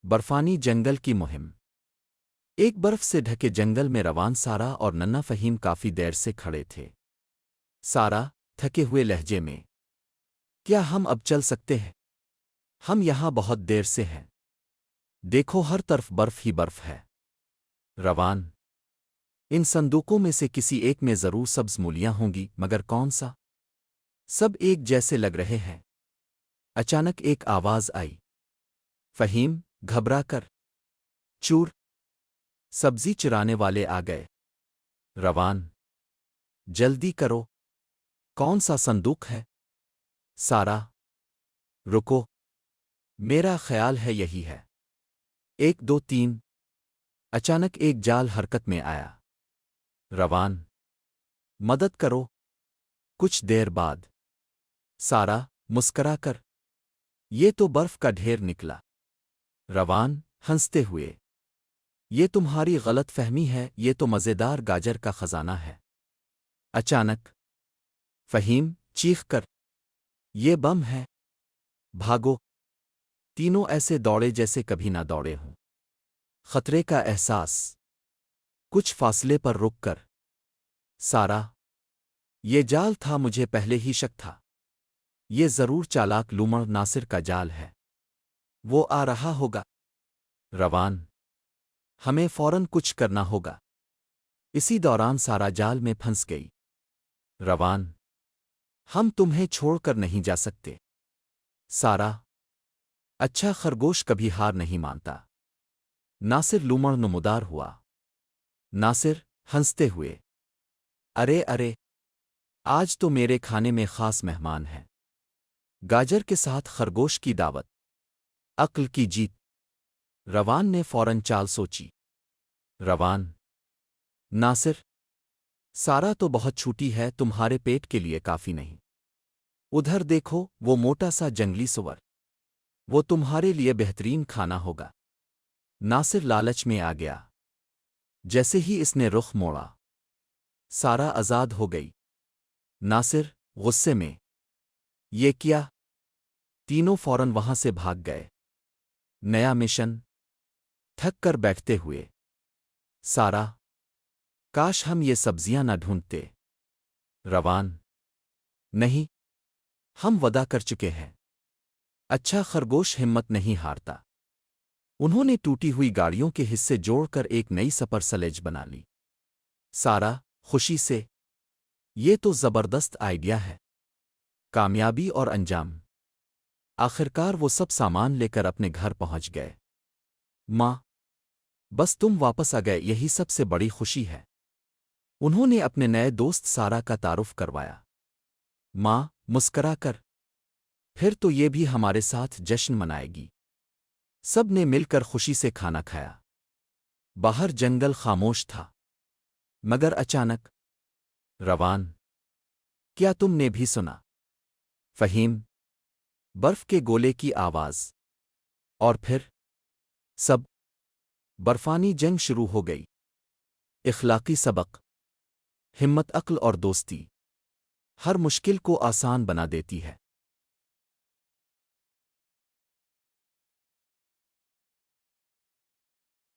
برفانی جنگل کی مہم۔ ایک برف سے ڈھکے جنگل میں روان سارا اور ننا فہیم کافی دیر سے کھڑے تھے۔ سارا تھکے ہوئے لہجے میں، کیا ہم اب چل سکتے ہیں؟ ہم یہاں بہت دیر سے ہیں۔ دیکھو ہر طرف برف ہی برف ہے۔ روان، ان صندوقوں میں سے کسی ایک میں ضرور سبز مولیاں ہوں گی، مگر کون سا؟ سب ایک جیسے لگ رہے ہیں۔ اچانک ایک آواز آئی، فہیم گھبرا کر چور، سبزی چرانے والے آ گئے۔ روان، جلدی کرو، کون سا صندوق ہے؟ سارا، رکو، میرا خیال ہے یہی ہے۔ 1 2 3۔ اچانک ایک جال حرکت میں آیا۔ روان، مدد کرو۔ کچھ دیر بعد سارا مسکرا کر، یہ تو برف کا ڈھیر نکلا۔ روان ہنستے ہوئے، یہ تمہاری غلط فہمی ہے، یہ تو مزیدار گاجر کا خزانہ ہے۔ اچانک فہیم چیخ کر، یہ بم ہے، بھاگو۔ تینوں ایسے دوڑے جیسے کبھی نہ دوڑے ہوں۔ خطرے کا احساس، کچھ فاصلے پر رک کر سارا، یہ جال تھا، مجھے پہلے ہی شک تھا۔ یہ ضرور چالاک لومڑ ناصر کا جال ہے، وہ آ رہا ہوگا۔ روان، ہمیں فوراً کچھ کرنا ہوگا۔ اسی دوران سارا جال میں پھنس گئی۔ روان، ہم تمہیں چھوڑ کر نہیں جا سکتے۔ سارا، اچھا خرگوش کبھی ہار نہیں مانتا۔ ناصر لومڑ نمودار ہوا۔ ناصر ہنستے ہوئے، ارے ارے، آج تو میرے کھانے میں خاص مہمان ہیں۔ گاجر کے ساتھ خرگوش کی دعوت، عقل کی جیت۔ روان نے فوراً چال سوچی۔ روان، ناصر، سارا تو بہت چھوٹی ہے، تمہارے پیٹ کے لیے کافی نہیں۔ ادھر دیکھو وہ موٹا سا جنگلی سور، وہ تمہارے لیے بہترین کھانا ہوگا۔ ناصر لالچ میں آ گیا۔ جیسے ہی اس نے رخ موڑا، سارا آزاد ہو گئی۔ ناصر غصے میں، یہ کیا؟ تینوں فوراً وہاں سے بھاگ گئے۔ نیا مشن، تھک کر بیٹھتے ہوئے سارا، کاش ہم یہ سبزیاں نہ ڈھونڈتے۔ روان، نہیں، ہم وعدہ کر چکے ہیں۔ اچھا خرگوش ہمت نہیں ہارتا۔ انہوں نے ٹوٹی ہوئی گاڑیوں کے حصے جوڑ کر ایک نئی سپر سلیج بنا لی۔ سارا خوشی سے، یہ تو زبردست آئیڈیا ہے۔ کامیابی اور انجام۔ آخرکار وہ سب سامان لے کر اپنے گھر پہنچ گئے۔ ماں، بس تم واپس آ گئے، یہی سب سے بڑی خوشی ہے۔ انہوں نے اپنے نئے دوست سارا کا تعارف کروایا۔ ماں مسکرا کر، پھر تو یہ بھی ہمارے ساتھ جشن منائے گی۔ سب نے مل کر خوشی سے کھانا کھایا۔ باہر جنگل خاموش تھا، مگر اچانک، روان، کیا تم نے بھی سنا؟ فہیم، برف کے گولے کی آواز، اور پھر سب، برفانی جنگ شروع ہو گئی۔ اخلاقی سبق، ہمت، عقل اور دوستی ہر مشکل کو آسان بنا دیتی ہے۔